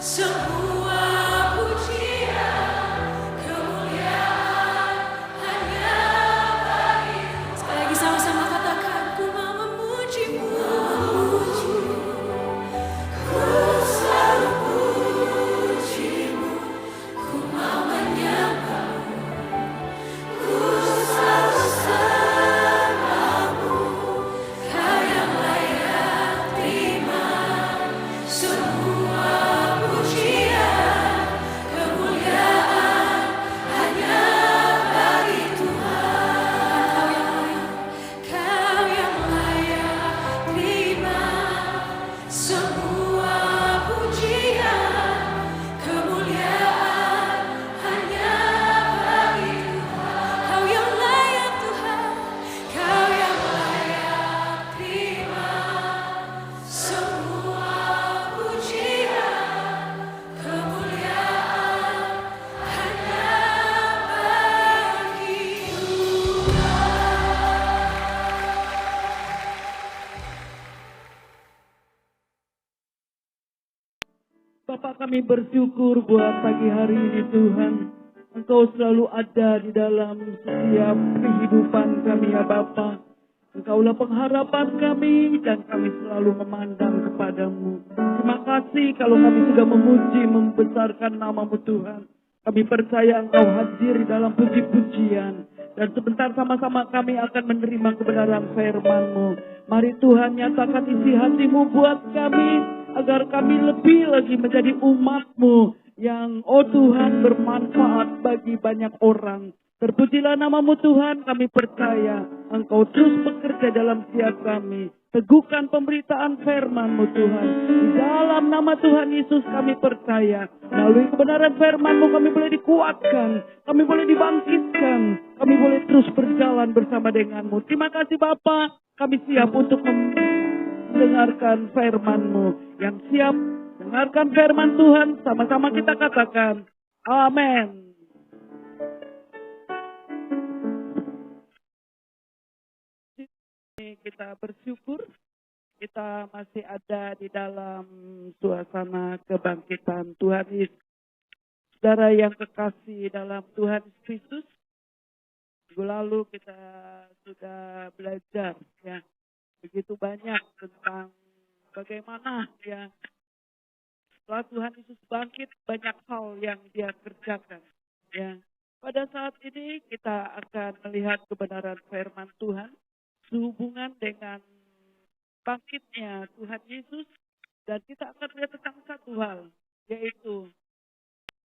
Semua pujian, kemuliaan hanya bagimu. Sekali lagi sama-sama katakan, ku mau memujimu. Ku selalu pujimu, ku mau menyembahmu, ku selalu sembahmu. Kau yang layak terima semua pujian, kemuliaan hanya bagi Tuhan. Kau yang layak terima semua pujian, kemuliaan hanya bagi Tuhan. Kau yang layak Tuhan, Kau yang layak terima semua pujian, kemuliaan hanya bagi Bapak, kami bersyukur buat pagi hari ini Tuhan. Engkau selalu ada di dalam setiap kehidupan kami ya Bapa. Engkaulah pengharapan kami dan kami selalu memandang kepadamu. Terima kasih kalau kami sudah memuji, membesarkan nama-Mu Tuhan. Kami percaya Engkau hadir di dalam puji-pujian. Dan sebentar sama-sama kami akan menerima kebenaran firman-Mu. Mari Tuhan nyatakan isi hati-Mu buat kami. Agar kami lebih lagi menjadi umat-Mu yang, oh Tuhan, bermanfaat bagi banyak orang. Terpujilah nama-Mu Tuhan, kami percaya Engkau terus bekerja dalam setiap kami. Teguhkan pemberitaan firman-Mu Tuhan. Di dalam nama Tuhan Yesus kami percaya. Melalui kebenaran firman-Mu kami boleh dikuatkan. Kami boleh dibangkitkan. Kami boleh terus berjalan bersama dengan-Mu. Terima kasih Bapa. Kami siap untuk mendengarkan firman-Mu. Yang siap dengarkan firman Tuhan, sama-sama kita katakan amin. Kita bersyukur kita masih ada di dalam suasana kebangkitan Tuhan Yesus. Saudara yang kekasih dalam Tuhan Kristus, minggu lalu kita sudah belajar ya begitu banyak tentang bagaimana ya setelah Tuhan Yesus bangkit banyak hal yang Dia kerjakan ya. Pada saat ini kita akan melihat kebenaran firman Tuhan sehubungan dengan bangkitnya Tuhan Yesus, dan kita akan melihat tentang satu hal, yaitu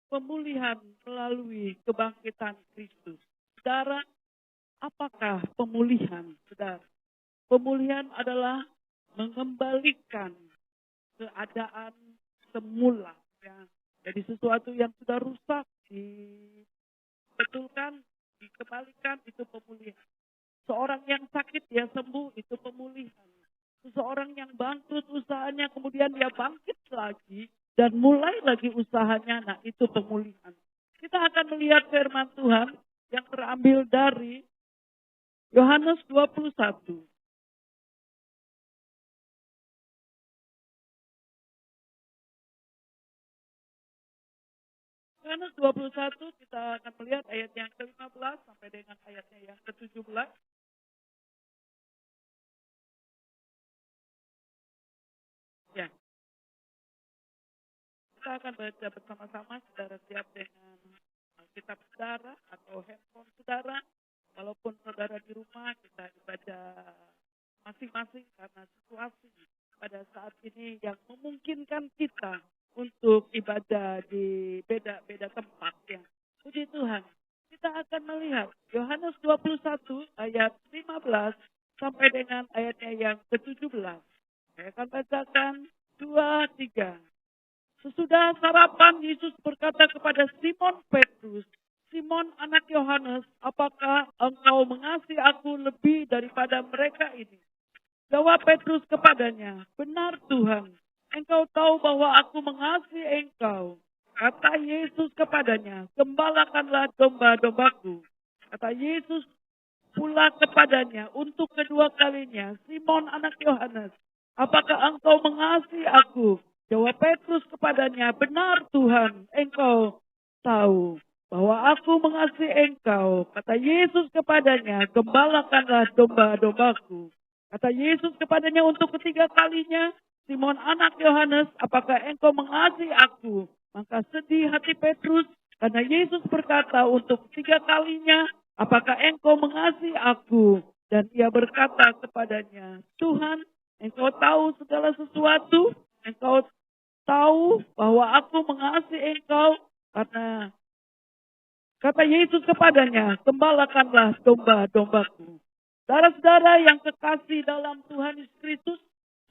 pemulihan melalui kebangkitan Kristus. Saudara, apakah pemulihan? Saudara, pemulihan adalah mengembalikan keadaan semula. Ya. Jadi sesuatu yang sudah rusak dibetulkan, dikembalikan, itu pemulihan. Seorang yang sakit dia sembuh, itu pemulihan. Seseorang yang bangkrut usahanya kemudian dia bangkit lagi dan mulai lagi usahanya, nah itu pemulihan. Kita akan melihat firman Tuhan yang terambil dari Yohanes 21. Yohanes 21 kita akan melihat ayat yang ke-15 sampai dengan ayatnya yang ke-17. Ya. Kita akan baca bersama-sama, saudara siap dengan kitab saudara atau handphone saudara. Walaupun saudara di rumah, kita ibadah masing-masing karena situasi pada saat ini yang memungkinkan kita untuk ibadah di beda-beda tempat ya. Puji Tuhan. Kita akan melihat Yohanes 21 ayat 15 sampai dengan ayatnya yang ke-17. Saya akan bacakan 2-3. Sesudah sarapan, Yesus berkata kepada Simon Petrus, Simon anak Yohanes, apakah engkau mengasihi aku lebih daripada mereka ini? Jawab Petrus kepadanya, benar Tuhan, engkau tahu bahwa aku mengasihi engkau. Kata Yesus kepadanya, gembalakanlah domba-dombaku. Kata Yesus pula kepadanya untuk kedua kalinya, Simon anak Yohanes, apakah engkau mengasihi aku? Jawab Petrus kepadanya, benar Tuhan, engkau tahu bahwa aku mengasihi engkau. Kata Yesus kepadanya, gembalakanlah domba-dombaku. Kata Yesus kepadanya untuk ketiga kalinya, Simon anak Yohanes, apakah engkau mengasihi aku? Maka sedih hati Petrus, karena Yesus berkata untuk ketiga kalinya, apakah engkau mengasihi aku? Dan ia berkata kepadanya, Tuhan, engkau tahu segala sesuatu, engkau tahu bahwa aku mengasihi engkau, karena kata Yesus kepadanya, gembalakanlah domba-dombaku. Saudara-saudara yang kekasih dalam Tuhan Yesus Kristus,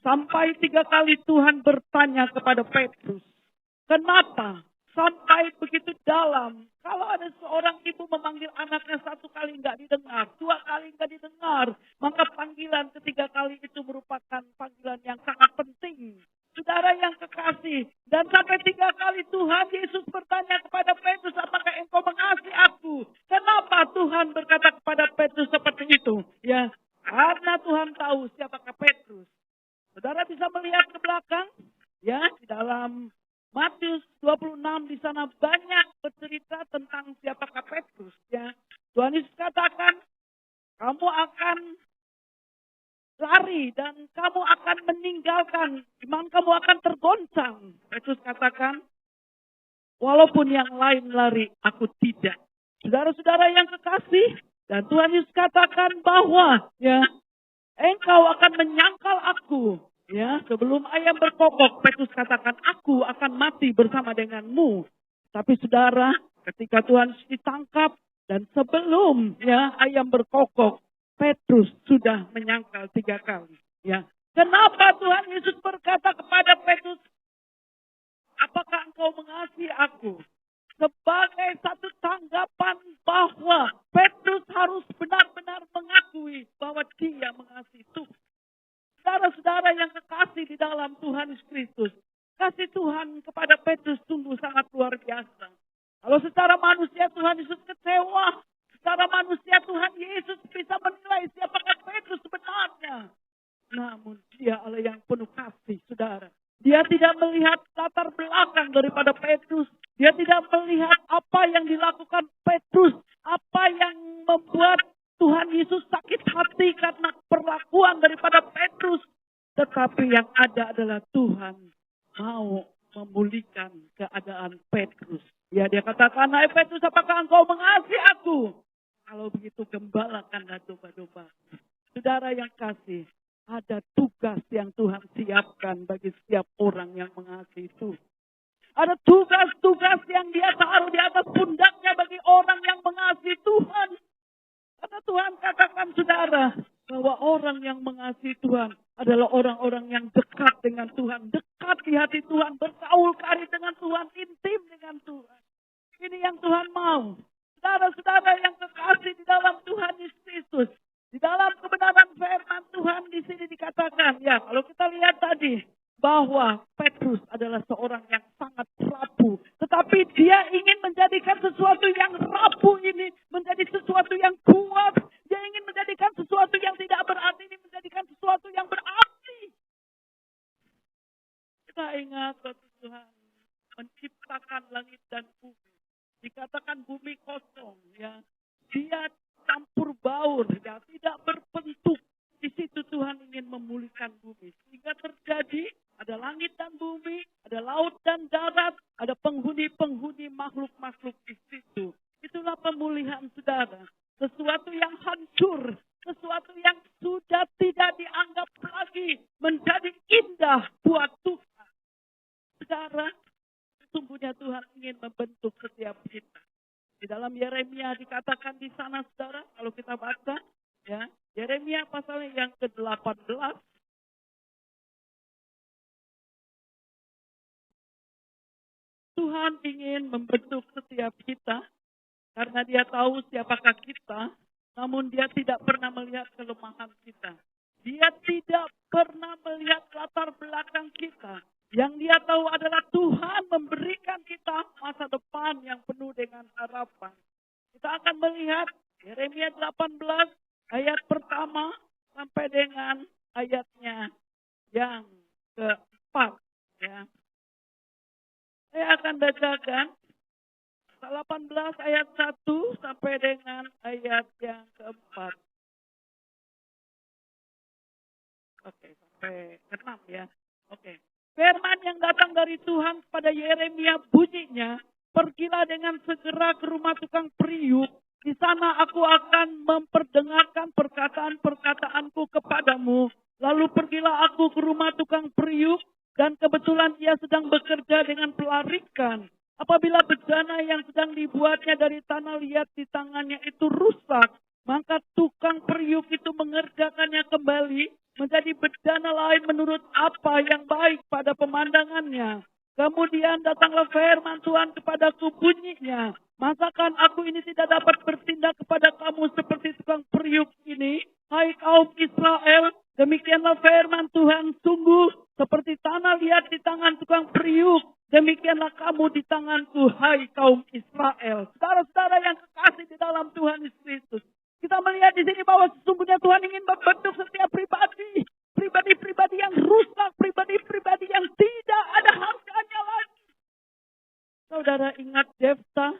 sampai 3 kali Tuhan bertanya kepada Petrus, kenapa sampai begitu dalam? Kalau ada seorang ibu memanggil anaknya 1 kali enggak didengar, 2 kali enggak didengar, maka panggilan ketiga kali itu merupakan panggilan yang sangat penting. Saudara yang kekasih, dan sampai 3 kali Tuhan Yesus bertanya kepada Petrus, apakah engkau mengasihi aku? Kenapa Tuhan berkata kepada Petrus seperti itu? Ya, karena Tuhan tahu siapakah Petrus. Saudara bisa melihat ke belakang, ya, di dalam Matius 26 di sana banyak bercerita tentang siapakah Petrus. Ya, Tuhan Yesus katakan, kamu akan lari dan kamu akan meninggalkan, iman kamu akan tergoncang. Petrus katakan, walaupun yang lain lari, aku tidak. Saudara-saudara yang kekasih, dan Tuhan Yesus katakan bahwa ya engkau akan menyangkal aku. Ya, sebelum ayam berkokok, Petrus katakan, aku akan mati bersama denganmu. Tapi saudara, ketika Tuhan Yesus ditangkap dan sebelum ya ayam berkokok, Petrus sudah menyangkal 3 kali. Ya, kenapa Tuhan Yesus berkata kepada Petrus, apakah engkau mengasihi aku? Sebagai satu tanggapan bahwa Petrus harus benar-benar mengakui bahwa dia mengasihi Tuhan. Saudara-saudara yang kekasih di dalam Tuhan Yesus Kristus, kasih Tuhan kepada Petrus sungguh sangat luar biasa. Kalau secara manusia Tuhan Yesus kecewa, secara manusia Tuhan Yesus bisa menilai siapakah Petrus sebenarnya. Namun dia Allah yang penuh kasih, saudara. Dia tidak melihat latar belakang daripada Petrus. Dia tidak melihat apa yang dilakukan Petrus. Apa yang membuat Tuhan Yesus sakit hati karena perlakuan daripada Petrus. Tetapi yang ada adalah Tuhan mau memulihkan keadaan Petrus. Ya, dia katakan, hai Petrus, apakah engkau mengasihi aku? Kalau begitu gembalakanlah domba-domba. Saudara yang kasih, ada tugas yang Tuhan siapkan bagi setiap orang yang mengasihi Tuhan. Ada tugas-tugas yang dia taruh di atas pundaknya bagi orang yang mengasihi Tuhan. Karena Tuhan katakan saudara, bahwa orang yang mengasihi Tuhan adalah orang-orang yang dekat dengan Tuhan. Dekat di hati Tuhan, bergaul karib dengan Tuhan, intim dengan Tuhan. Ini yang Tuhan mau. Saudara-saudara yang kekasih di dalam Tuhan Yesus Kristus. Di dalam kebenaran firman Tuhan di sini dikatakan, ya kalau kita lihat tadi, bahwa Petrus adalah seorang yang sangat rapuh. Tetapi dia ingin menjadikan sesuatu yang rapuh ini menjadi sesuatu yang kuat. Dia ingin menjadikan sesuatu yang tidak berarti ini menjadikan sesuatu yang berarti. Kita ingat waktu Tuhan menciptakan langit dan bumi. Dikatakan bumi kosong, ya. Dia campur baur, ya, tidak berbentuk. Di situ Tuhan ingin memulihkan bumi. Sehingga terjadi ada langit dan bumi, ada laut dan darat, ada penghuni-penghuni makhluk-makhluk di situ. Itulah pemulihan saudara. Sesuatu yang hancur, sesuatu yang sudah tidak dianggap lagi menjadi indah buat Tuhan. Saudara, sesungguhnya Tuhan ingin membentuk setiap kita. Di dalam Yeremia dikatakan di sana saudara, kalau kita baca, ya, Yeremia pasalnya yang ke-18. Tuhan ingin membentuk setiap kita karena dia tahu siapakah kita, namun dia tidak pernah melihat kelemahan kita. Dia tidak pernah melihat latar belakang kita. Yang dia tahu adalah Tuhan memberikan kita masa depan yang penuh dengan harapan. Kita akan melihat Yeremia 18 ayat pertama sampai dengan ayatnya yang keempat. Ya. Saya akan bacakan 18 ayat 1 sampai dengan ayat yang keempat. Oke, sampai ke-6 ya. Oke. Firman yang datang dari Tuhan kepada Yeremia bunyinya, pergilah dengan segera ke rumah tukang periuk. Di sana aku akan memperdengarkan perkataan-perkataanku kepadamu. Lalu pergilah aku ke rumah tukang periuk, dan kebetulan ia sedang bekerja dengan pelarikan. Apabila bejana yang sedang dibuatnya dari tanah liat di tangannya itu rusak, maka tukang periuk itu mengerjakannya kembali menjadi bejana lain menurut apa yang baik pada pemandangannya. Kemudian datanglah firman Tuhan kepadaku bunyinya, masakan aku ini tidak dapat bertindak kepada kamu seperti tukang periuk ini, hai kaum Israel? Demikianlah firman Tuhan, sungguh seperti tanah liat di tangan tukang periuk, demikianlah kamu di tanganku, hai kaum Israel. Saudara-saudara yang kekasih di dalam Tuhan Yesus Kristus, kita melihat di sini bahwa sesungguhnya Tuhan ingin membentuk setiap pribadi. Pribadi-pribadi yang rusak, pribadi-pribadi yang tidak ada harganya lagi. Saudara ingat Jefta?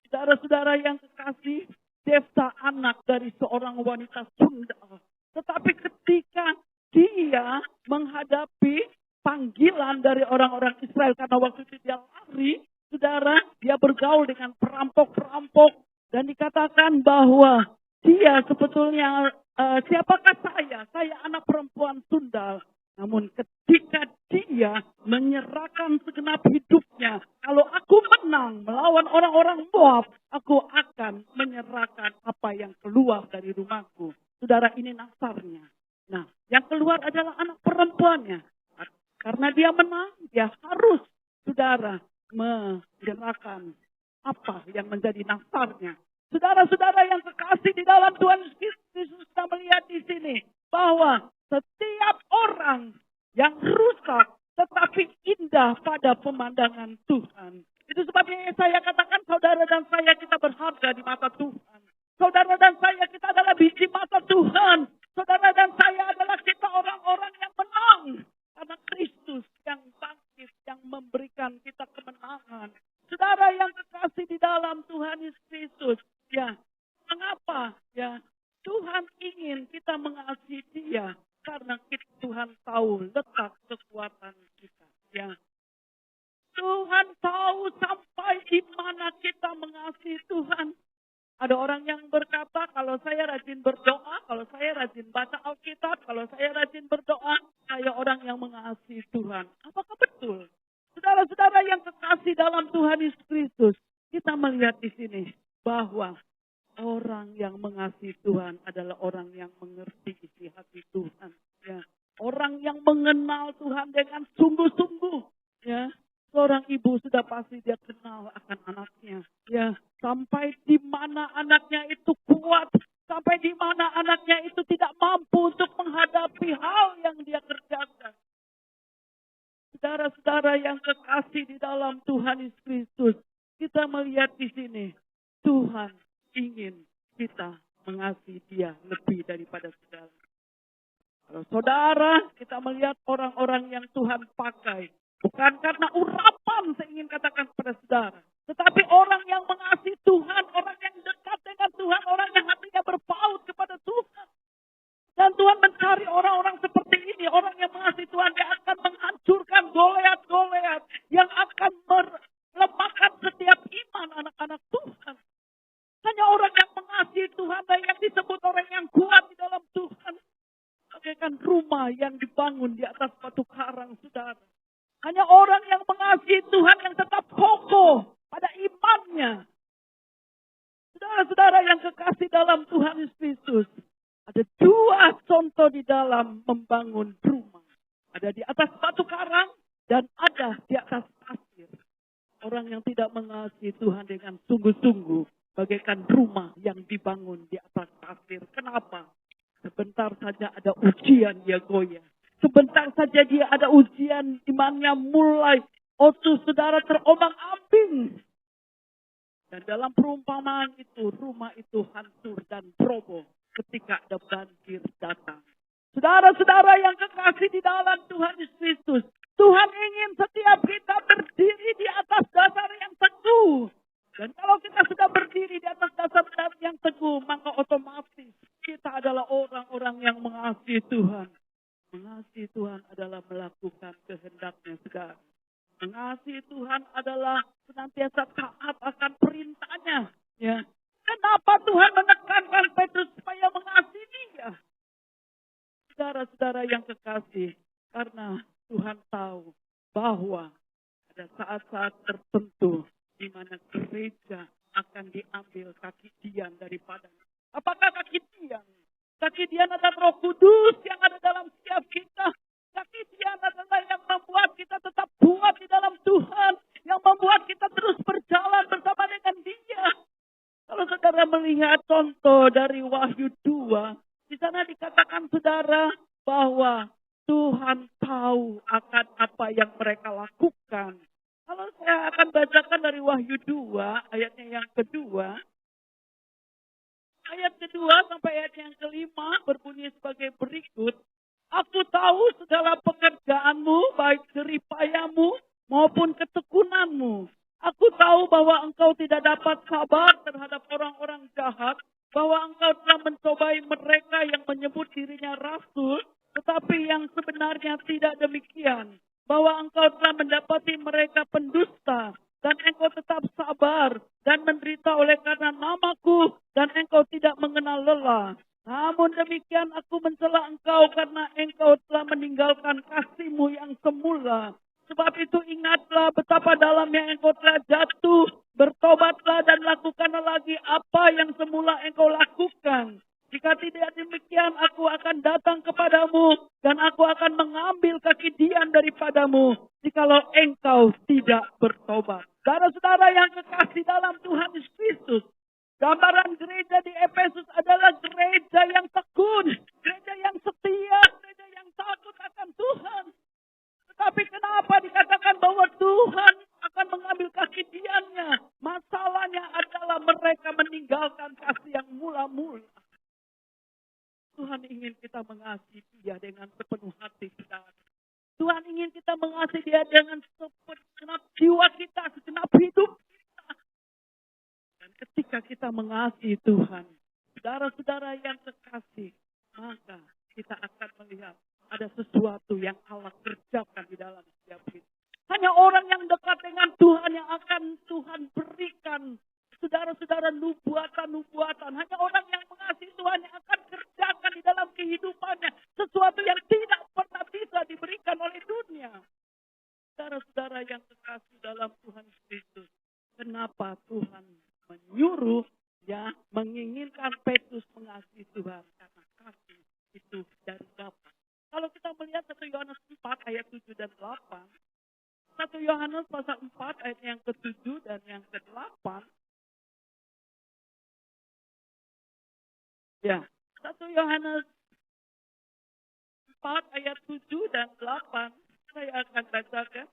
Saudara-saudara yang kekasih, Jefta anak dari seorang wanita Sunda. Tetapi ketika dia menghadapi panggilan dari orang-orang Israel, karena waktu itu dia lari, saudara, dia bergaul dengan perampok-perampok. Dan dikatakan bahwa dia sebetulnya, siapakah saya? Saya anak perempuan Sunda. Namun ketika dia menyerahkan segenap hidupnya, kalau aku menang melawan orang-orang Moab, aku akan menyerahkan apa yang keluar dari rumahku. Saudara, ini nasarnya. Nah, yang keluar adalah anak perempuannya. Karena dia menang, dia harus, saudara, menyerahkan apa yang menjadi nasarnya. Saudara-saudara yang kekasih di dalam Tuhan Yesus, kita melihat di sini bahwa setiap orang yang rusak tetapi indah pada pemandangan Tuhan. Itu sebabnya saya katakan saudara dan saya kita berharga di mata Tuhan. Saudara dan saya kita adalah biji mata Tuhan. Saudara dan saya adalah kita orang-orang yang menang. Karena Kristus yang bangkit, yang memberikan kita kemenangan. Saudara yang kekasih di dalam Tuhan Yesus Kristus. Ya, mengapa? Ya, Tuhan ingin kita mengasihi Dia karena Tuhan tahu letak kekuatan kita. Ya, Tuhan tahu sampai di mana kita mengasihi Tuhan. Ada orang yang berkata, kalau saya rajin berdoa, kalau saya rajin baca Alkitab, kalau saya rajin berdoa, saya orang yang mengasihi Tuhan. Apakah betul? Saudara-saudara yang kekasih dalam Tuhan Yesus Kristus, kita melihat di sini bahwa orang yang mengasihi Tuhan adalah orang yang mengerti isi hati Tuhan. Ya. Orang yang mengenal Tuhan dengan sungguh-sungguh. Ya. Seorang ibu sudah pasti dia kenal akan anaknya. Ya. Sampai di mana anaknya itu kuat. Sampai di mana anaknya itu tidak mampu untuk menghadapi hal yang dia kerjakan. Saudara-saudara yang kekasih di dalam Tuhan Yesus Kristus. Kita melihat di sini. Tuhan ingin kita mengasihi Dia lebih daripada segala. Kalau saudara, kita melihat orang-orang yang Tuhan pakai. Bukan karena urapan saya ingin katakan kepada saudara. Tetapi orang yang mengasihi Tuhan, orang yang dekat dengan Tuhan, orang yang hatinya berpaut kepada Tuhan. Dan Tuhan mencari orang-orang seperti ini. Orang yang mengasihi Tuhan, yang akan menghancurkan Goliat-Goliat. Yang akan melemahkan setiap iman anak-anak Tuhan. Hanya orang yang mengasihi Tuhan dan yang disebut orang yang kuat di dalam Tuhan. Bagaikan rumah yang dibangun di atas batu karang, saudara. Hanya orang yang mengasihi Tuhan yang tetap kokoh pada imannya. Saudara-saudara yang kekasih dalam Tuhan Yesus Kristus. Ada dua contoh di dalam membangun rumah. Ada di atas batu karang dan ada di atas pasir. Orang yang tidak mengasihi Tuhan dengan sungguh-sungguh. Bagaikan rumah yang dibangun di atas pasir. Kenapa? Sebentar saja ada ujian dia goyah. Sebentar saja dia ada ujian imannya mulai. Saudara terombang-ambing. Dan dalam perumpamaan itu, rumah itu hancur dan roboh ketika ada banjir datang. Saudara-saudara yang kekasih di dalam Tuhan Yesus Kristus. Tuhan ingin setiap kita berdiri di atas dasar yang teguh. Dan kalau kita sudah berdiri di atas dasar yang teguh, maka otomatis kita adalah orang-orang yang mengasihi Tuhan. Mengasihi Tuhan adalah melakukan kehendaknya segala. Mengasihi Tuhan adalah senantiasa taat akan perintahnya. Ya. Kenapa Tuhan menekankan Petrus supaya mengasihi dia? Saudara-saudara yang kekasih, karena Tuhan tahu bahwa ada saat-saat tertentu di mana gereja akan diambil kaki Dian daripadanya. Apakah kaki Dian? Kaki Dian adalah Roh Kudus yang ada dalam setiap kita. Kaki Dian adalah yang membuat kita tetap kuat di dalam Tuhan, yang membuat kita terus berjalan bersama dengan Dia. Kalau saudara melihat contoh dari Wahyu 2, di sana dikatakan saudara bahwa Tuhan tahu akan apa yang mereka lakukan. Kalau saya akan bacakan dari Wahyu 2, ayatnya yang kedua. Ayat kedua sampai ayat yang kelima berbunyi sebagai berikut. Aku tahu segala pekerjaanmu, baik jeripayamu maupun ketekunanmu. Aku tahu bahwa engkau tidak dapat sabar terhadap orang-orang jahat, bahwa engkau telah mencobai mereka yang menyebut dirinya rasul, tetapi yang sebenarnya tidak demikian. Bahwa engkau telah mendapati mereka pendusta, dan engkau tetap sabar dan menderita oleh karena namaku, dan engkau tidak mengenal lelah. Namun demikian aku mencela engkau karena engkau telah meninggalkan kasihmu yang semula. Sebab itu ingatlah betapa dalamnya engkau telah jatuh, bertobatlah dan lakukanlah lagi apa yang semula engkau lakukan. Jika tidak demikian, aku akan datang kepadamu dan aku akan mengambil kaki Dian daripadamu jikalau engkau tidak bertobat. Saudara-saudara yang kekasih dalam Tuhan Yesus Kristus, gambaran gereja di Efesus adalah gereja yang tekun, gereja yang setia, gereja yang takut akan Tuhan. Tetapi kenapa dikatakan bahwa Tuhan akan mengambil kaki Diannya? Masalahnya adalah mereka meninggalkan kasih yang mula-mula. Tuhan ingin kita mengasihi Dia dengan sepenuh hati kita. Tuhan ingin kita mengasihi Dia dengan segenap jiwa kita, segenap hidup kita. Dan ketika kita mengasihi Tuhan, saudara-saudara yang kekasih, maka kita akan melihat ada sesuatu yang Allah kerjakan di dalam setiap kita. Hanya orang yang dekat dengan Tuhan yang akan Tuhan berikan, saudara-saudara, nubuatan-nubuatan. Hanya orang yang mengasihi Tuhan yang akan kerjakan di dalam kehidupannya sesuatu yang tidak pernah bisa diberikan oleh dunia. Saudara-saudara yang kekasih dalam Tuhan Kristus, kenapa Tuhan menyuruh, menginginkan Petrus mengasihi Tuhan? Karena kasih itu dari Bapa. Kalau kita melihat 1 Yohanes 4 ayat 7 dan 8, 1 Yohanes pasal 4 ayat yang ke-7 dan yang ke-8. Ya, 1 Yohanes 4 ayat 7 dan 8. Saya akan bacakan.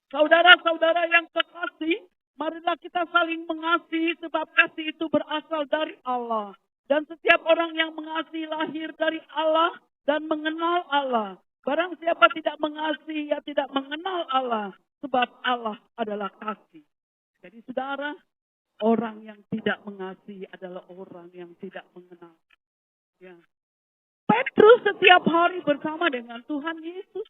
Saudara-saudara yang kekasih, marilah kita saling mengasihi sebab kasih itu berasal dari Allah. Dan setiap orang yang mengasihi lahir dari Allah dan mengenal Allah. Barang siapa tidak mengasihi, ia tidak mengenal Allah. Sebab Allah adalah kasih. Jadi saudara, orang yang tidak mengasihi adalah orang yang tidak mengenal. Ya. Petrus setiap hari bersama dengan Tuhan Yesus.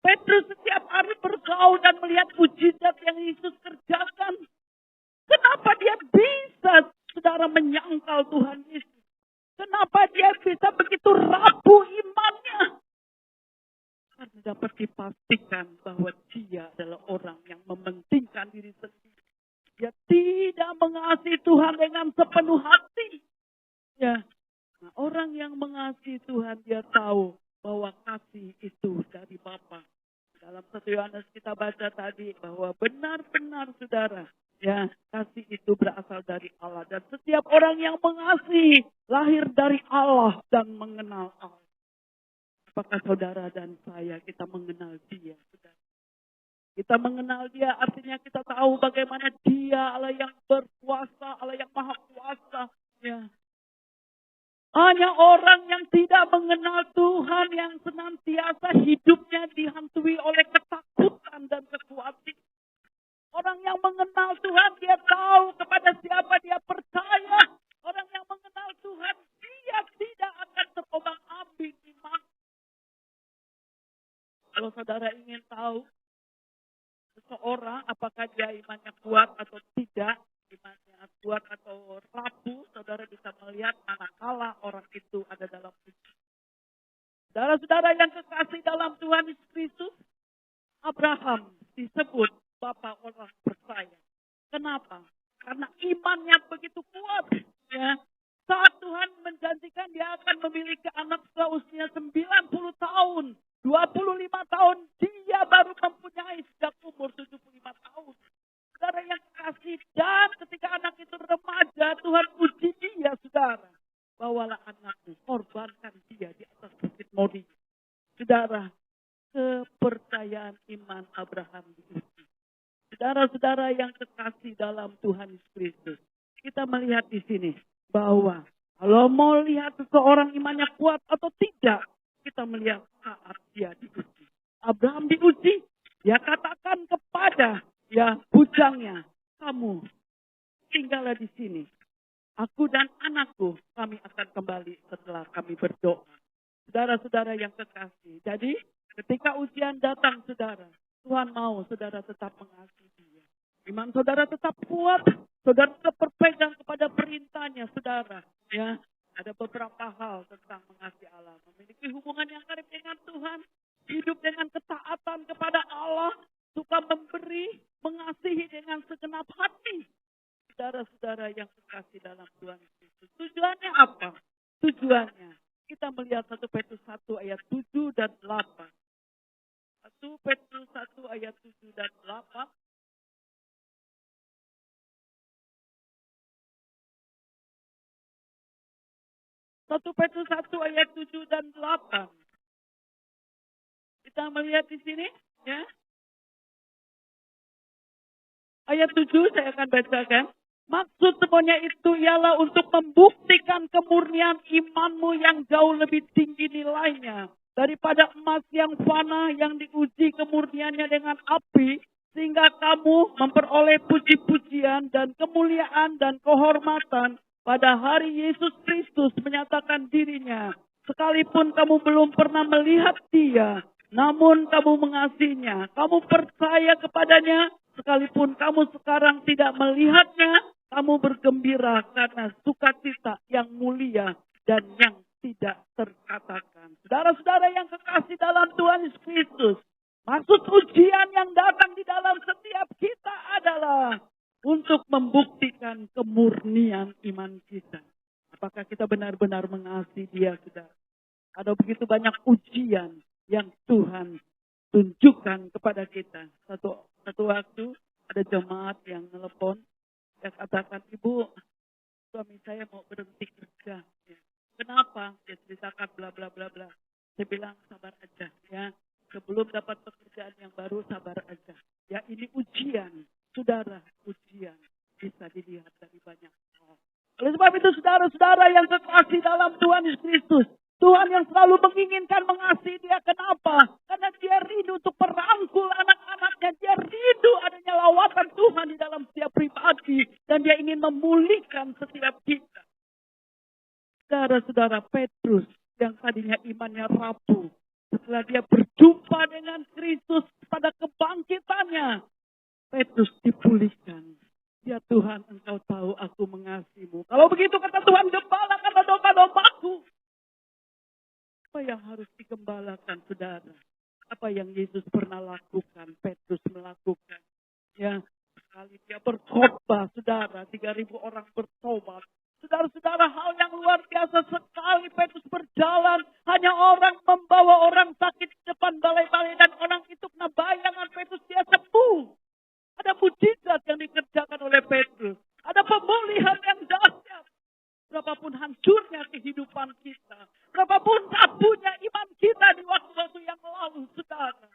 Petrus setiap hari bergaul dan melihat mujizat yang Yesus kerjakan. Kenapa dia bisa, saudara, menyangkal Tuhan Yesus? Kenapa dia bisa begitu rapuh imannya? Karena dapat dipastikan bahwa dia adalah orang yang mementingkan diri sendiri. Dia tidak mengasihi Tuhan dengan sepenuh hati. Ya, nah, orang yang mengasihi Tuhan, dia tahu bahwa kasih itu dari Bapa. Dalam 1 Yohanes kita baca tadi bahwa benar-benar saudara, ya, kasih itu berasal dari Allah. Dan setiap orang yang mengasihi lahir dari Allah dan mengenal Allah. Apakah saudara dan saya kita mengenal Dia, saudara? Kita mengenal Dia artinya kita tahu bagaimana Dia Allah yang berkuasa, Allah yang maha kuasa. Ya. Hanya orang yang tidak mengenal Tuhan yang senantiasa hidupnya dihantui oleh ketakutan dan kekhawatiran. Orang yang mengenal Tuhan, dia tahu kepada siapa dia percaya. Orang yang mengenal Tuhan, dia tidak akan terombang-ambing iman. Kalau saudara ingin tahu seseorang apakah dia imannya kuat atau tidak, imannya kuat atau rapuh, saudara bisa melihat manakala orang itu ada dalam ujian. Saudara-saudara yang kekasih dalam Tuhan Yesus Kristus, Abraham disebut Bapak orang percaya. Kenapa? Karena imannya begitu kuat. Ya. Saat Tuhan menjanjikan dia akan memiliki anak setelah usia 90 tahun. 25 tahun dia baru mempunyai sejak umur 75 tahun. Saudara yang kasih, dan ketika anak itu remaja, Tuhan uji dia, saudara. Bawalah anakmu, korbankan dia di atas bukit Mori. Saudara, kepercayaan iman Abraham diuji. Saudara-saudara yang kekasih dalam Tuhan Yesus Kristus, kita melihat di sini bahwa kalau mau lihat seseorang imannya kuat atau tidak, kita melihat saat dia diuji. Abraham diuji, dia katakan kepada bujangnya, kamu tinggallah di sini. Aku dan anakku, kami akan kembali setelah kami berdoa. Saudara-saudara yang kekasih, jadi ketika ujian datang, saudara, Tuhan mau saudara tetap mengasihi dia. Iman saudara tetap kuat, saudara tetap berpegang kepada perintahnya, saudara. Ya, ada beberapa hal tentang mengasihi Allah. Memiliki hubungan yang karib dengan Tuhan, hidup dengan ketaatan kepada Allah, suka memberi, mengasihi dengan segenap hati. Saudara-saudara yang kekasih dalam Tuhan Yesus. Tujuannya apa? Tujuannya kita melihat 1 Petrus 1 ayat 7 dan 8. 1 Petrus 1 ayat 7 dan 8. Satu Petrus 1 ayat 7 dan 8. Kita melihat di sini, ya. Ayat 7 saya akan bacakan. Maksud semuanya itu ialah untuk membuktikan kemurnian imanmu yang jauh lebih tinggi nilainya daripada emas yang fana yang diuji kemurniannya dengan api, sehingga kamu memperoleh puji-pujian dan kemuliaan dan kehormatan pada hari Yesus Kristus menyatakan dirinya. Sekalipun kamu belum pernah melihat dia, namun kamu mengasihinya, kamu percaya kepadanya, sekalipun kamu sekarang tidak melihatnya, kamu bergembira karena sukacita yang mulia dan yang tidak terkatakan. Saudara-saudara yang kekasih dalam Tuhan Yesus Kristus, maksud ujian yang datang di dalam setiap kita adalah untuk membuktikan kemurnian iman kita. Apakah kita benar-benar mengasihi dia, saudara? Ada begitu banyak ujian yang Tuhan tunjukkan kepada kita. Satu waktu ada jemaat yang telepon, dia katakan, Ibu, suami saya mau berhenti kerja. Ya. Kenapa? Dia ceritakan bla bla bla bla. Saya bilang sabar aja ya. Sebelum dapat pekerjaan yang baru, sabar aja. Ya, ini ujian, saudara, ujian bisa dilihat dari banyak hal. Oleh sebab itu, saudara-saudara yang kekasih dalam Tuhan Yesus Kristus, Tuhan yang selalu menginginkan mengasihi dia. Kenapa? Karena dia rindu untuk merangkul anak-anaknya. Dia rindu adanya lawatan Tuhan di dalam setiap pribadi. Dan dia ingin memulihkan setiap kita. Saudara-saudara, Petrus yang tadinya imannya rapuh, setelah dia berjumpa dengan Kristus pada kebangkitannya, Petrus dipulihkan. Ya Tuhan, Engkau tahu aku mengasihimu. Kalau begitu kata Tuhan, gembalakanlah domba-dombaku. Apa yang harus digembalakan, saudara? Apa yang Yesus pernah lakukan, Petrus melakukan. Ya, sekali dia berkhotbah, saudara, 3.000 orang bertobat. Saudara-saudara, hal yang luar biasa sekali. Petrus berjalan, hanya orang membawa orang sakit di depan balai-balai, dan orang itu kena bayangan Petrus, dia sembuh. Ada mujizat yang dikerjakan oleh Petrus. Ada pemulihan yang dahsyat. Berapapun hancurnya kehidupan kita, berapapun rapuhnya iman kita di waktu-waktu yang lalu, saudara.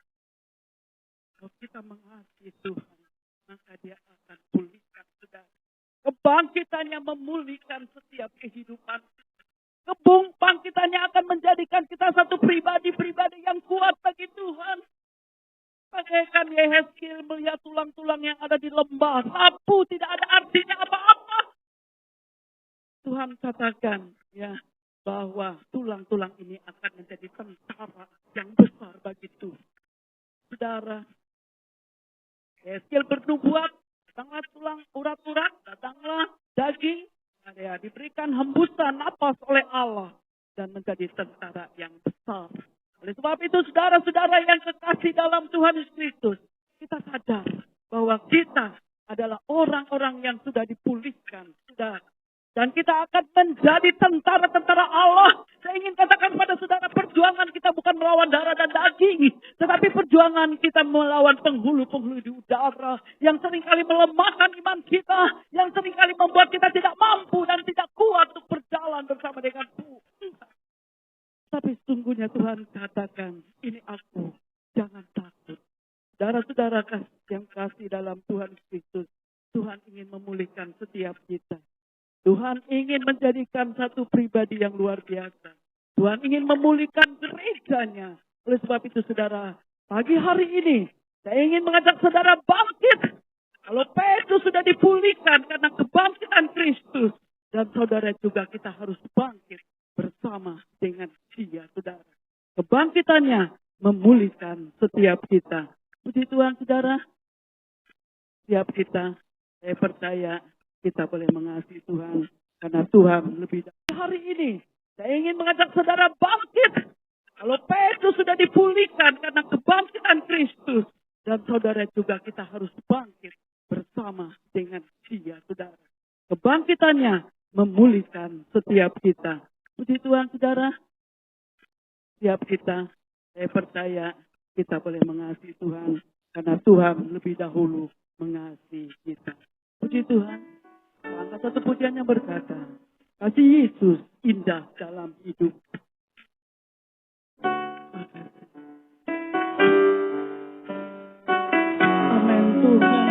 Kalau kita mengasihi Tuhan, maka dia akan pulihkan, saudara. Kebangkitannya memulihkan setiap kehidupan. Kebangkitannya akan menjadikan kita satu pribadi-pribadi yang kuat bagi Tuhan. Bagaikan Yehezkiel melihat tulang-tulang yang ada di lembah. Sapu tidak ada artinya apa-apa. Tuhan katakan ya bahwa tulang-tulang ini akan menjadi tentara yang besar bagi Tuhan. Saudara, Yehezkiel bernubuat, datanglah tulang urat-urat, datanglah daging. Ya, diberikan hembusan napas oleh Allah dan menjadi tentara yang besar. Oleh sebab itu saudara-saudara yang kekasih dalam Tuhan Yesus Kristus, kita sadar bahwa kita adalah orang-orang yang sudah dipulihkan, sudah. Dan kita akan menjadi tentara-tentara Allah. Saya ingin katakan pada saudara, perjuangan kita bukan melawan darah dan daging. Tetapi perjuangan kita melawan penghulu-penghulu di udara. Yang seringkali melemahkan iman kita. Yang seringkali membuat kita tidak mampu dan tidak kuat untuk berjalan bersama dengan Tuhan. Tapi sesungguhnya Tuhan katakan, ini aku, jangan takut. Saudara-saudara yang kasih dalam Tuhan Kristus, Tuhan ingin memulihkan setiap kita. Tuhan ingin menjadikan satu pribadi yang luar biasa. Tuhan ingin memulihkan gerejanya. Oleh sebab itu saudara, pagi hari ini saya ingin mengajak saudara bangkit. Kalau Petrus sudah dipulihkan karena kebangkitan Kristus. Dan saudara juga kita harus bangkit bersama dengan Dia, saudara. Kebangkitannya memulihkan setiap kita. Puji Tuhan saudara. Setiap kita, saya percaya kita boleh mengasihi Tuhan. Karena Tuhan lebih dari hari ini. Saya ingin mengajak saudara bangkit. Kalau Petrus sudah dipulihkan karena kebangkitan Kristus. Dan saudara juga kita harus bangkit bersama dengan Dia, saudara. Kebangkitannya memulihkan setiap kita. Puji Tuhan saudara. Setiap kita, saya percaya kita boleh mengasihi Tuhan. Karena Tuhan lebih dahulu mengasihi kita. Puji Tuhan. Angkat satu pujian yang berkata, kasih Yesus indah dalam hidup. Amin Tuhan.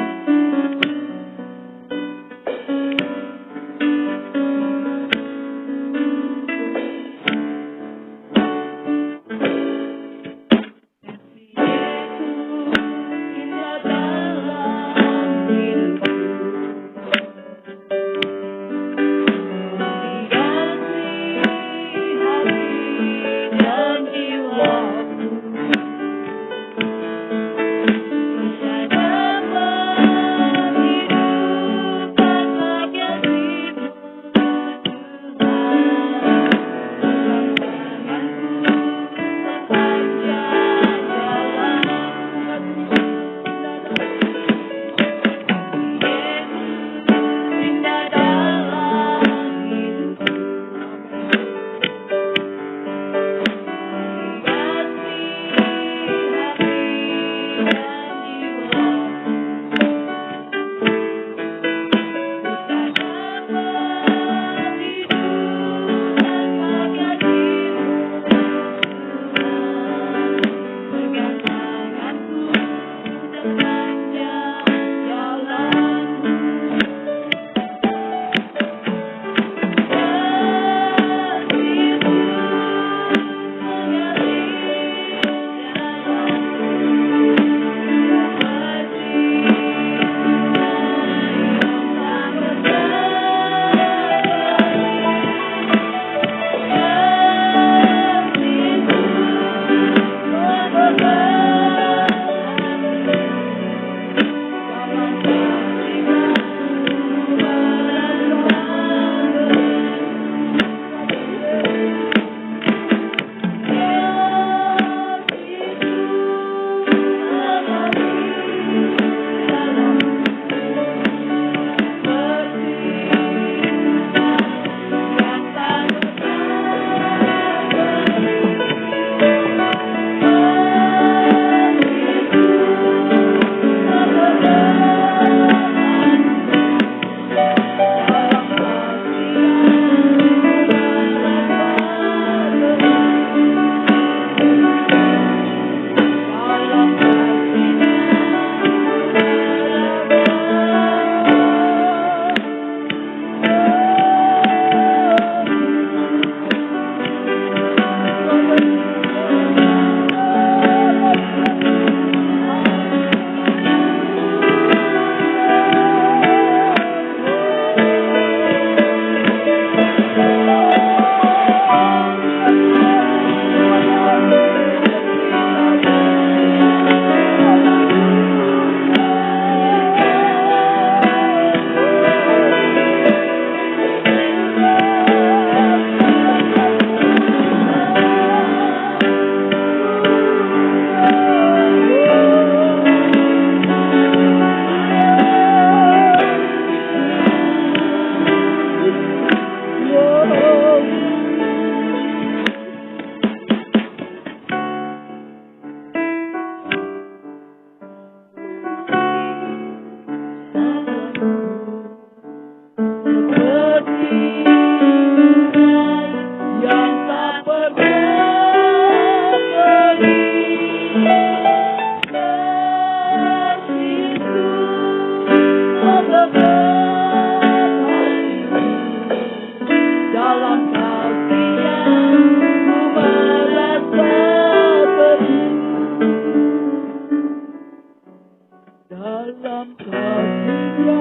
dalam kasih-Nya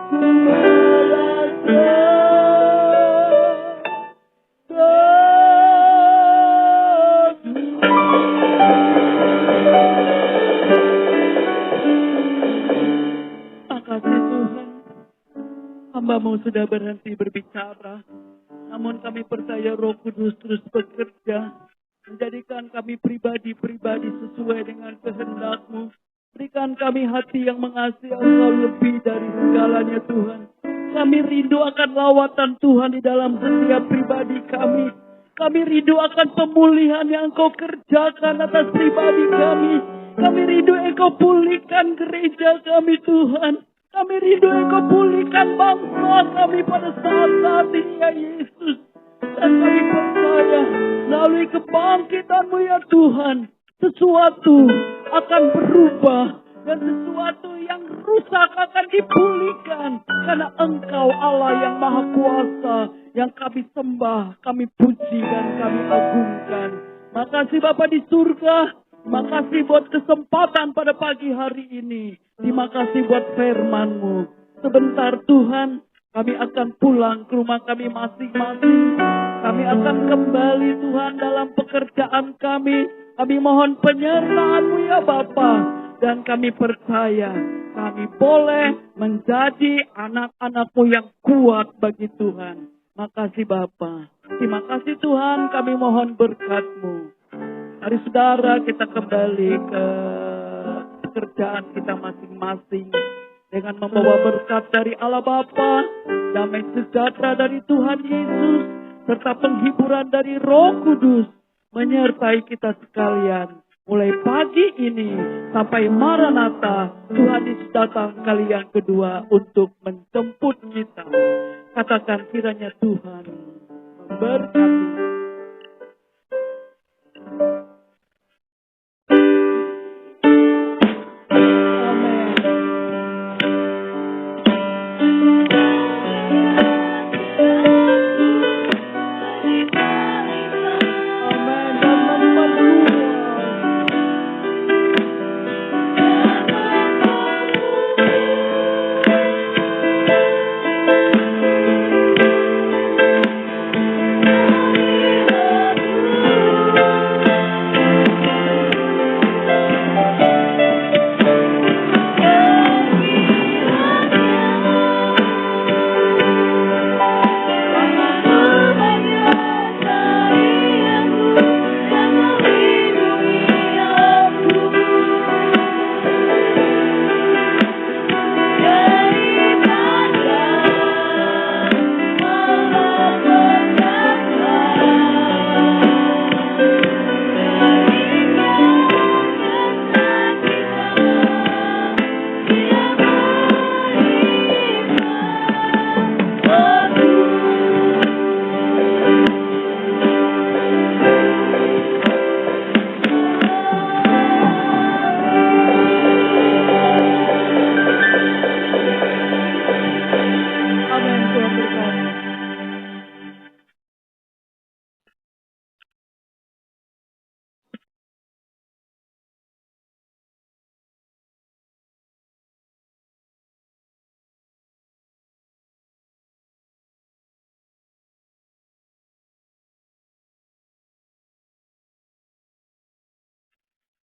ku Makasih Tuhan, hamba-Mu sudah berhenti berbicara. Namun kami percaya Roh Kudus terus bekerja, menjadikan kami pribadi-pribadi sesuai dengan kehendak-Mu. Berikan kami hati yang mengasihi Engkau lebih dari segalanya Tuhan. Kami rindu akan lawatan Tuhan di dalam setiap pribadi kami. Kami rindu akan pemulihan yang Engkau kerjakan atas pribadi kami. Kami rindu Engkau pulihkan gereja kami Tuhan. Kami rindu Engkau pulihkan bangsa kami pada saat-saat ini ya Yesus. Dan kami percaya melalui kebangkitan-Mu ya Tuhan, sesuatu akan berubah dan sesuatu yang rusak akan dipulihkan. Karena Engkau Allah yang Maha Kuasa, yang kami sembah, kami puji dan kami agungkan. Makasih Bapa di surga. Makasih buat kesempatan pada pagi hari ini. Terima kasih buat firman-Mu. Sebentar Tuhan, kami akan pulang ke rumah kami masing-masing. Kami akan kembali Tuhan dalam pekerjaan kami. Kami mohon penyertaan-Mu ya Bapa. Dan kami percaya kami boleh menjadi anak-anak-Mu yang kuat bagi Tuhan. Makasih Bapa. Terima kasih Tuhan, kami mohon berkat-Mu. Mari saudara kita kembali ke pekerjaan kita masing-masing. Dengan membawa berkat dari Allah Bapa, damai sejahtera dari Tuhan Yesus, serta penghiburan dari Roh Kudus, menyertai kita sekalian. Mulai pagi ini sampai Maranatha, Tuhan Yesus datang kali yang kedua untuk menjemput kita. Katakan kiranya Tuhan memberkati.